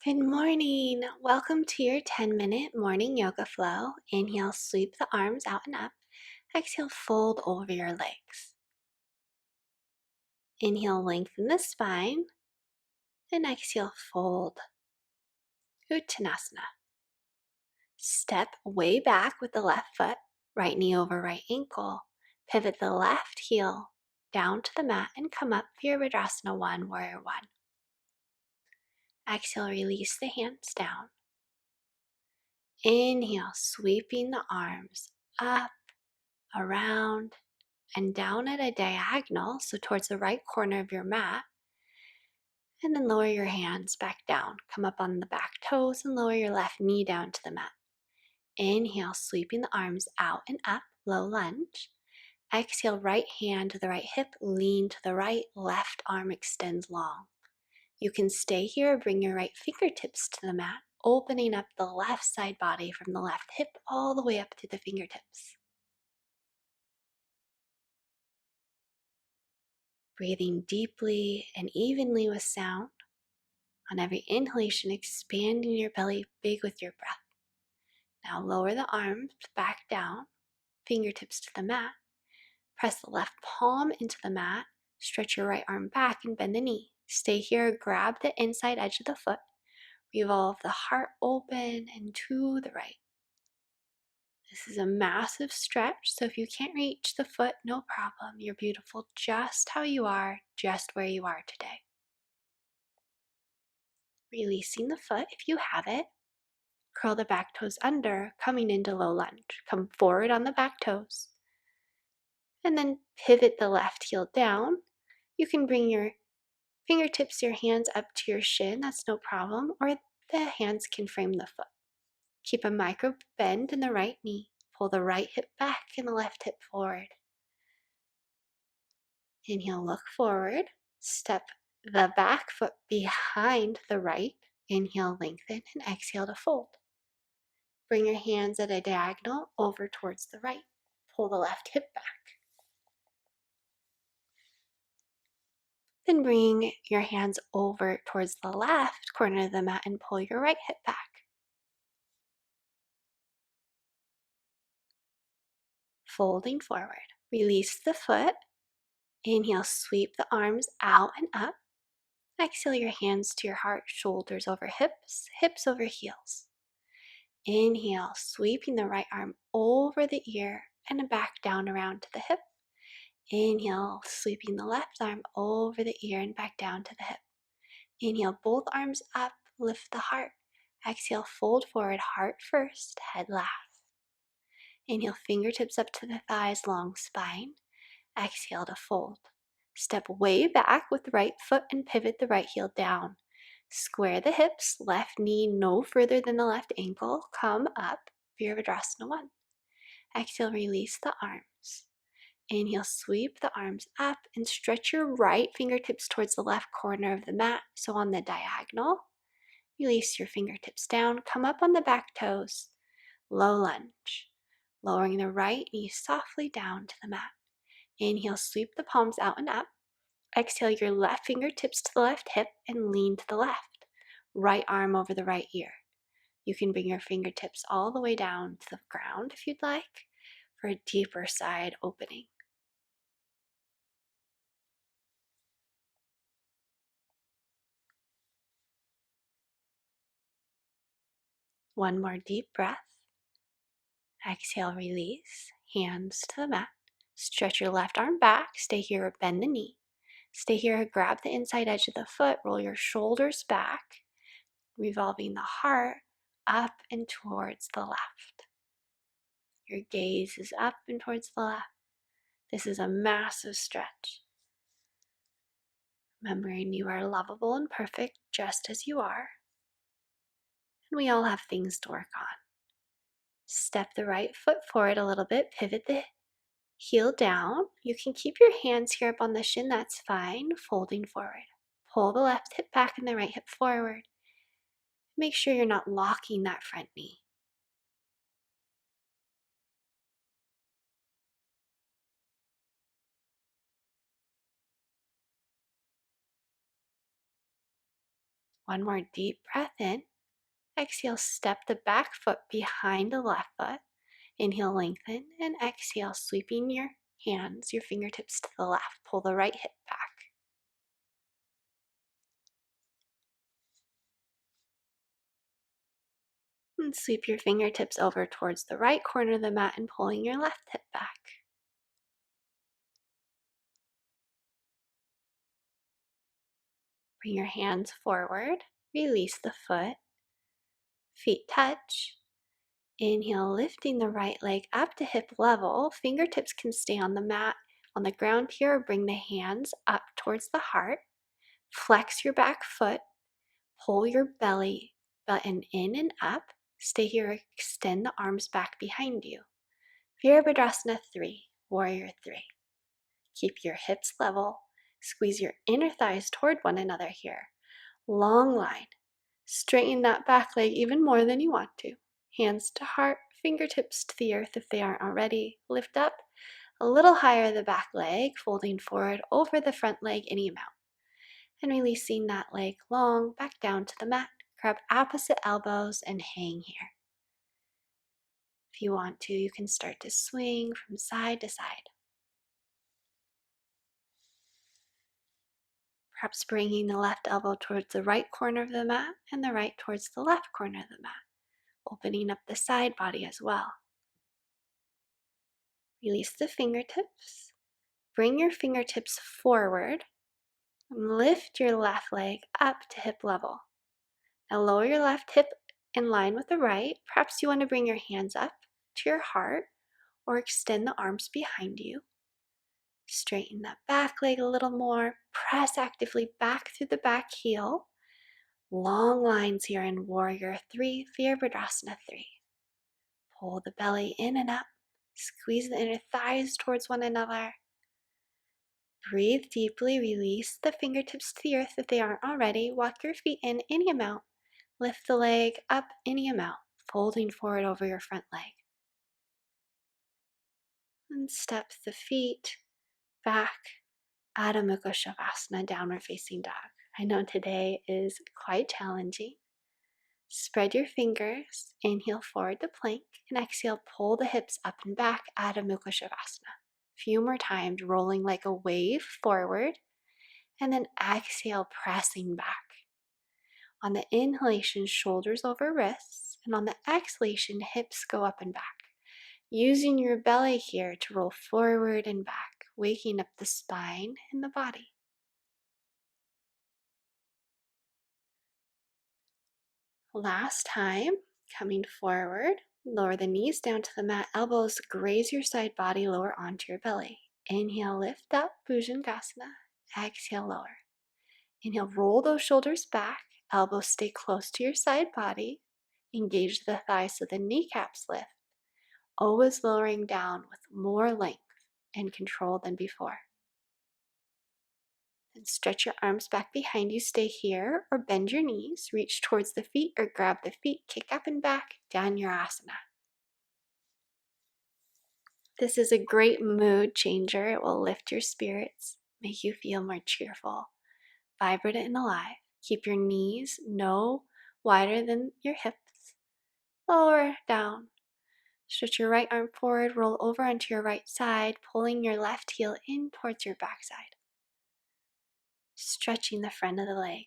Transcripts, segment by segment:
Good morning. Welcome to your 10-minute morning yoga flow. Inhale, sweep the arms out and up. Exhale, fold over your legs. Inhale, lengthen the spine. And exhale, fold. Uttanasana. Step way back with the left foot, right knee over right ankle. Pivot the left heel down to the mat and come up Virabhadrasana 1, Warrior 1. Exhale, release the hands down. Inhale, sweeping the arms up, around, and down at a diagonal, so towards the right corner of your mat. And then lower your hands back down. Come up on the back toes and lower your left knee down to the mat. Inhale, sweeping the arms out and up, low lunge. Exhale, right hand to the right hip, lean to the right, left arm extends long. You can stay here or bring your right fingertips to the mat, opening up the left side body from the left hip all the way up to the fingertips. Breathing deeply and evenly with sound. On every inhalation, expanding your belly big with your breath. Now lower the arms back down, fingertips to the mat. Press the left palm into the mat. Stretch your right arm back and bend the knee. Stay here, grab the inside edge of the foot. Revolve the heart open and to the right. This is a massive stretch, so if you can't reach the foot, no problem. You're beautiful just how you are, just where you are today. Releasing the foot if you have it. Curl the back toes under, coming into low lunge. Come forward on the back toes. And then pivot the left heel down. You can bring your fingertips, your hands up to your shin, that's no problem, or the hands can frame the foot. Keep a micro bend in the right knee. Pull the right hip back and the left hip forward. Inhale, look forward. Step the back foot behind the right. Inhale, lengthen, and exhale to fold. Bring your hands at a diagonal over towards the right. Pull the left hip back. Then bring your hands over towards the left corner of the mat and pull your right hip back. Folding forward. Release the foot. Inhale, sweep the arms out and up. Exhale your hands to your heart, shoulders over hips, hips over heels. Inhale, sweeping the right arm over the ear and back down around to the hip. Inhale, sweeping the left arm over the ear and back down to the hip. Inhale, both arms up, lift the heart. Exhale, fold forward, heart first, head last. Inhale, fingertips up to the thighs, long spine. Exhale to fold. Step way back with the right foot and pivot the right heel down. Square the hips, left knee no further than the left ankle. Come up, Virabhadrasana 1. Exhale, release the arms. Inhale, sweep the arms up and stretch your right fingertips towards the left corner of the mat. So on the diagonal, release your fingertips down. Come up on the back toes. Low lunge. Lowering the right knee softly down to the mat. Inhale, sweep the palms out and up. Exhale your left fingertips to the left hip and lean to the left. Right arm over the right ear. You can bring your fingertips all the way down to the ground if you'd like for a deeper side opening. One more deep breath. Exhale, release. Hands to the mat. Stretch your left arm back. Stay here, bend the knee. Stay here, grab the inside edge of the foot. Roll your shoulders back, revolving the heart up and towards the left. Your gaze is up and towards the left. This is a massive stretch. Remembering you are lovable and perfect just as you are. And we all have things to work on. Step the right foot forward a little bit, pivot the heel down. You can keep your hands here up on the shin, that's fine. Folding forward. Pull the left hip back and the right hip forward. Make sure you're not locking that front knee. One more deep breath in. Exhale, step the back foot behind the left foot. Inhale, lengthen, and exhale, sweeping your hands, your fingertips to the left. Pull the right hip back. And sweep your fingertips over towards the right corner of the mat and pulling your left hip back. Bring your hands forward. Release the foot. Feet touch. Inhale, lifting the right leg up to hip level. Fingertips can stay on the mat, on the ground here, or bring the hands up towards the heart. Flex your back foot. Pull your belly button in and up. Stay here, extend the arms back behind you. Virabhadrasana 3, Warrior 3. Keep your hips level. Squeeze your inner thighs toward one another here. Long line. Straighten that back leg even more than you want to. Hands to heart, fingertips to the earth if they aren't already. Lift up a little higher the back leg, folding forward over the front leg any amount. And releasing that leg long back down to the mat. Grab opposite elbows and hang here. If you want to, you can start to swing from side to side. Perhaps bringing the left elbow towards the right corner of the mat and the right towards the left corner of the mat, opening up the side body as well. Release the fingertips. Bring your fingertips forward and lift your left leg up to hip level. Now lower your left hip in line with the right. Perhaps you want to bring your hands up to your heart or extend the arms behind you. Straighten that back leg a little more. Press actively back through the back heel. Long lines here in Warrior 3, Virabhadrasana 3. Pull the belly in and up. Squeeze the inner thighs towards one another. Breathe deeply. Release the fingertips to the earth if they aren't already. Walk your feet in any amount. Lift the leg up any amount, folding forward over your front leg. And step the feet back. Adho Mukha Shavasana, downward facing dog. I know today is quite challenging. Spread your fingers, inhale forward to plank, and exhale, pull the hips up and back, Adho Mukha Shavasana. A few more times, rolling like a wave forward, and then exhale, pressing back. On the inhalation, shoulders over wrists, and on the exhalation, hips go up and back. Using your belly here to roll forward and back, waking up the spine and the body. Last time, coming forward, lower the knees down to the mat, elbows graze your side body, lower onto your belly. Inhale, lift up, Bhujangasana. Exhale, lower. Inhale, roll those shoulders back, elbows stay close to your side body. Engage the thighs so the kneecaps lift. Always lowering down with more length and control than before. Then stretch your arms back behind you, stay here, or bend your knees, reach towards the feet or grab the feet, kick up and back, down your asana. This is a great mood changer. It will lift your spirits, make you feel more cheerful, vibrant and alive. Keep your knees no wider than your hips. Lower down. Stretch your right arm forward, roll over onto your right side, pulling your left heel in towards your backside. Stretching the front of the leg.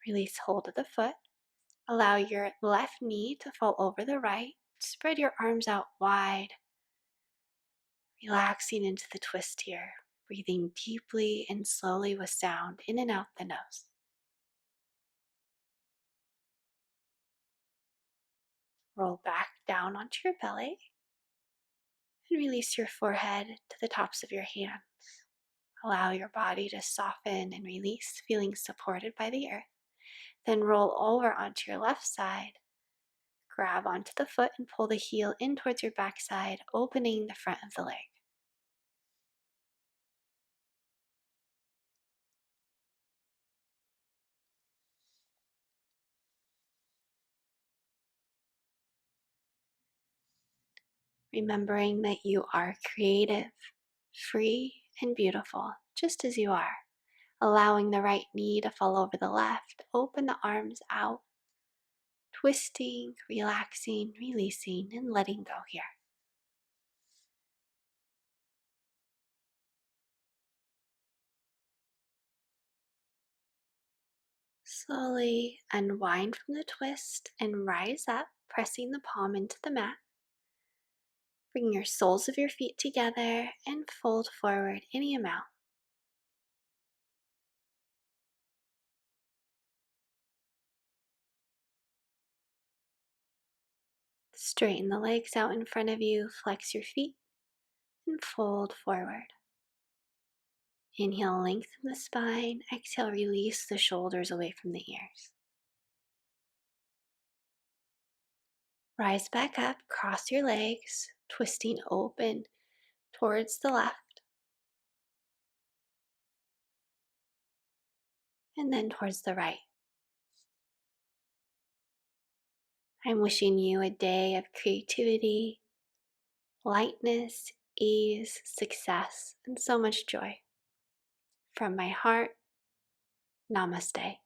Release hold of the foot. Allow your left knee to fall over the right. Spread your arms out wide. Relaxing into the twist here. Breathing deeply and slowly with sound in and out the nose. Roll back down onto your belly. And release your forehead to the tops of your hands. Allow your body to soften and release, feeling supported by the earth. Then roll over onto your left side. Grab onto the foot and pull the heel in towards your backside, opening the front of the leg. remembering that you are creative, free, and beautiful, just as you are. Allowing the right knee to fall over the left, open the arms out, twisting, relaxing, releasing, and letting go here. Slowly unwind from the twist and rise up, pressing the palm into the mat. Bring your soles of your feet together and fold forward any amount. Straighten the legs out in front of you, flex your feet, and fold forward. Inhale, lengthen the spine. Exhale, release the shoulders away from the ears. Rise back up, cross your legs, twisting open towards the left, and then towards the right. I'm wishing you a day of creativity, lightness, ease, success, and so much joy. From my heart, Namaste.